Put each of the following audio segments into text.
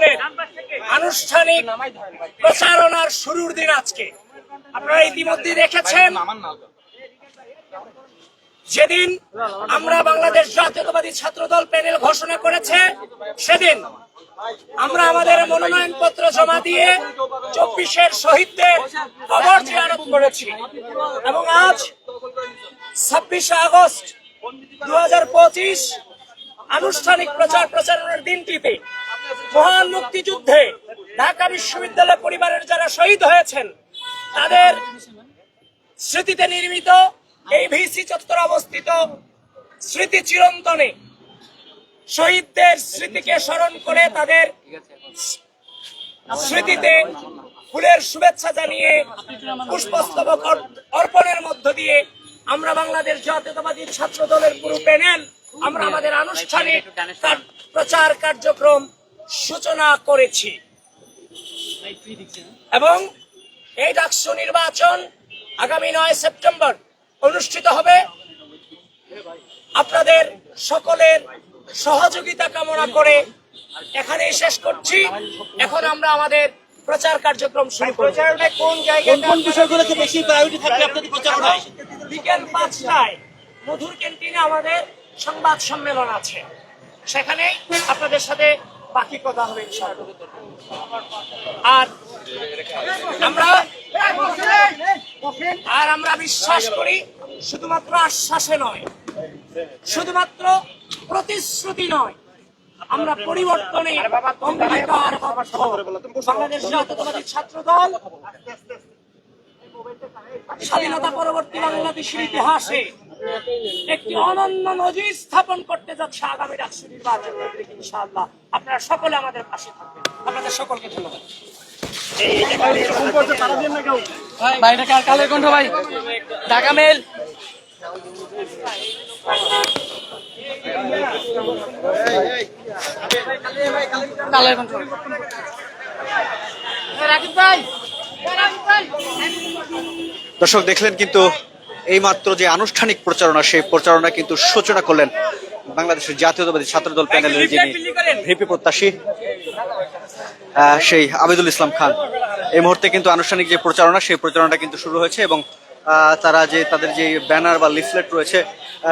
প্রচারের আনুষ্ঠানিক প্রচারণার শুরুর দিন আজকে। আপনারা ইতিমধ্যে দেখেছেন যেদিন আমরা বাংলাদেশ জাতীয়তাবাদী ছাত্রদল প্যানেল ঘোষণা করেছে, সেদিন আমরা আমাদের মনোনয়ন পত্র জমা দিয়ে 24-এর শহীদদের কবর জিয়ারত করেছি এবং আজ 26শে আগস্ট 2025 আনুষ্ঠানিক প্রচারণার দিনটিতে মহান মুক্তিযুদ্ধে ঢাকা বিশ্ববিদ্যালয় পরিবারের যারা শহীদ হয়েছেন তাদের স্মৃতিতে নির্মিত এই ভিসি চত্বরে অবস্থিত স্মৃতি চিরন্তনে শহীদদের স্মৃতিকে স্মরণ করে তাদের স্মৃতিতে ফুলের শুভেচ্ছা জানিয়ে পুষ্পস্তবক অর্পণের মধ্য দিয়ে আমরা বাংলাদেশ জাতীয়তাবাদী ছাত্র দলের পুরো প্যানেল আমরা আমাদের আনুষ্ঠানিক প্রচার কার্যক্রম সূচনা করেছি এবং এই ডাকসু নির্বাচন আগামী 9 সেপ্টেম্বর অনুষ্ঠিত হবে। আপনাদের সকলের সহযোগিতা কামনা করে এখানেই শেষ করছি। এখন আমরা আমাদের প্রচার কার্যক্রম শুরু করব। কোন জায়গায় কোন বিষয়গুলোতে বেশি প্রায়োরিটি থাকবে আপনাদের প্রচারণায়? বিকেল 5টায় মধুর ক্যান্টিনে আমাদের সংবাদ সম্মেলন আছে, সেখানে আপনাদের সাথে বাকি কথা হবে ইনশাআল্লাহ। আর আমরা বিশ্বাস করি শুধুমাত্র আশ্বাসে নয়, শুধুমাত্র প্রতিশ্রুতি নয়, আমরা পরিবর্তনে অঙ্গীকারবদ্ধ। বাংলাদেশ জাতীয়তাবাদী ছাত্র দল স্বাধীনতা পরবর্তী বাংলাদেশের ইতিহাসে একটি অনন্য নজির স্থাপন করতে যাচ্ছে আগামী ডাকসু নির্বাচন। ইনশাআল্লাহ আপনারা সকলে আমাদের পাশে থাকবেন। আপনাদের সকলকে ধন্যবাদ। কালের কণ্ঠ ভাই, ঢাকা মেল। দর্শক দেখলেন কিন্তু এইমাত্র যে আনুষ্ঠানিক প্রচারণা, সেই প্রচারণা কিন্তু সূচনা করলেন বাংলাদেশের জাতীয়তাবাদী ছাত্রদল প্যানেলের যিনি ভিপি প্রত্যাশী সেই আবিদুল ইসলাম খান। এই মুহূর্তে কিন্তু আনুষ্ঠানিক যে প্রচারণা, সেই প্রচারণা কিন্তু শুরু হয়েছে এবং তারা যে তাদের যে ব্যানার বা লিফলেট রয়েছে,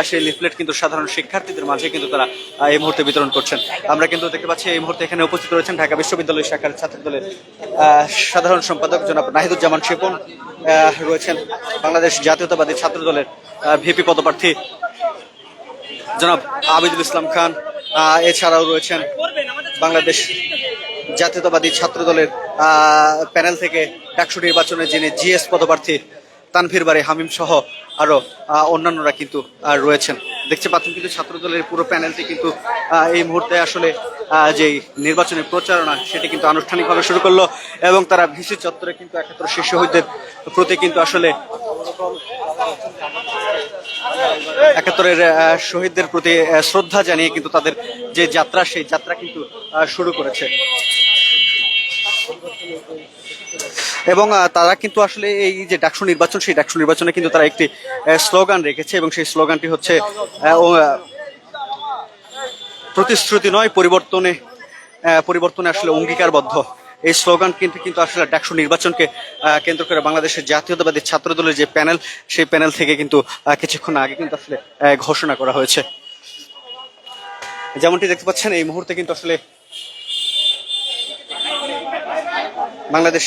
সেই লিফলেট কিন্তু সাধারণ শিক্ষার্থীদের মাঝে কিন্তু তারা এই মুহূর্তে বিতরণ করছেন। আমরা কিন্তু দেখতে পাচ্ছি এই মুহূর্তে এখানে উপস্থিত রয়েছেন ঢাকা বিশ্ববিদ্যালয় শাখার ছাত্রদলের সাধারণ সম্পাদক জনাব নাহিদুজ্জামান শিপন, রয়েছেন বাংলাদেশ জাতীয়তাবাদী ছাত্রদলের ভিপি পদপ্রার্থী জনাব আবিদুল ইসলাম খান, এছাড়াও রয়েছেন বাংলাদেশ জাতীয়তাবাদী ছাত্রদলের প্যানেল থেকে ডাকসু নির্বাচনে যিনি জিএস পদপ্রার্থী তানভীর বারী হামিম সহ আরো অন্যান্যরা কিন্তু রয়েছেন। দেখতে পাচ্ছেন কিন্তু ছাত্রদলের পুরো প্যানেলটি কিন্তু এই মুহূর্তে আসলে যেই নির্বাচনের প্রচারণা সেটি কিন্তু আনুষ্ঠানিকভাবে শুরু করলো এবং তারা ভিসি চত্বরে কিন্তু 71 শীর্ষ শহীদদের প্রতি কিন্তু আসলে 71-এর শহীদদের প্রতি শ্রদ্ধা জানিয়ে কিন্তু তাদের যে যাত্রা, সেই যাত্রা কিন্তু শুরু করেছে এবং তারা কিন্তু আসলে এই যে ডাকসু নির্বাচন, সেই ডাকসু নির্বাচনে কিন্তু তারা একটি স্লোগান রেখেছে এবং সেই স্লোগানটি হচ্ছে প্রতিশ্রুতি নয় পরিবর্তনে আসলে অঙ্গীকারবদ্ধ। এই স্লোগান কিন্তু আসলে ডাকসু নির্বাচনকে কেন্দ্র করে বাংলাদেশের জাতীয়তাবাদী ছাত্রদলের যে প্যানেল, সেই প্যানেল থেকে কিন্তু কিছুক্ষণ আগে কিন্তু আসলে ঘোষণা করা হয়েছে। যেমনটি দেখতে পাচ্ছেন এই মুহূর্তে কিন্তু আসলে বাংলাদেশ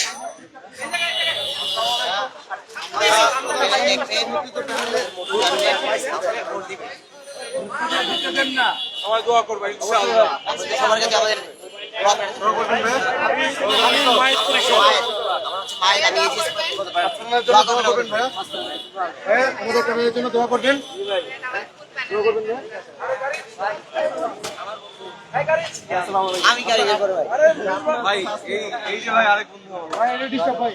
দোয়া করবেন ইনশাআল্লাহ। আমি গাড়ি ভাই এই যে ভাই আরেক বন্ধু ভাই ডিস্টার্ব ভাই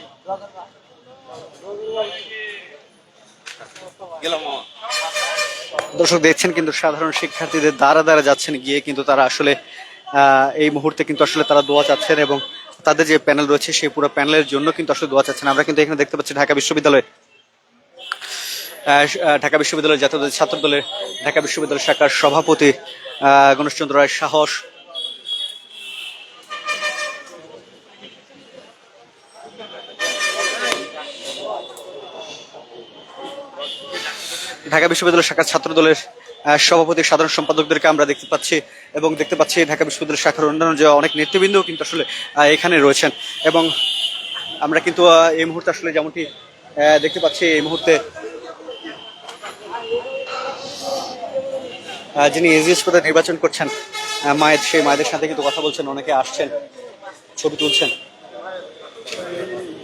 গেলাম। দর্শক দেখছেন কিন্তু সাধারণ শিক্ষার্থীদের দ্বারা দ্বারা যাচ্ছেন গিয়ে কিন্তু তারা আসলে এই মুহূর্তে কিন্তু আসলে তারা দোয়া চাচ্ছেন এবং তাদের যে প্যানেল রয়েছে সেই পুরো প্যানেলের জন্য কিন্তু আসলে দোয়া চাচ্ছেন। আমরা কিন্তু এখানে দেখতে পাচ্ছি ঢাকা বিশ্ববিদ্যালয় জাতীয় ছাত্র দলের ঢাকা বিশ্ববিদ্যালয় শাখার সভাপতি গণেশচন্দ্র রায় সাহস, ঢাকা বিশ্ববিদ্যালয় শাখার ছাত্র দলের সভাপতি সাধারণ সম্পাদকদেরকে আমরা দেখতে পাচ্ছি এবং দেখতে পাচ্ছি ঢাকা বিশ্ববিদ্যালয় শাখার অন্যান্য যে অনেক নেতৃবৃন্দ কিন্তু আসলে এখানে রয়েছেন এবং আমরা কিন্তু এই মুহূর্তে আসলে যেমনটি দেখতে পাচ্ছি এই মুহূর্তে যিনি এজিএস পদে নির্বাচন করছেন মায়ের সেই মায়েদের সাথে কিন্তু কথা বলছেন, অনেকে আসছেন, ছবি তুলছেন।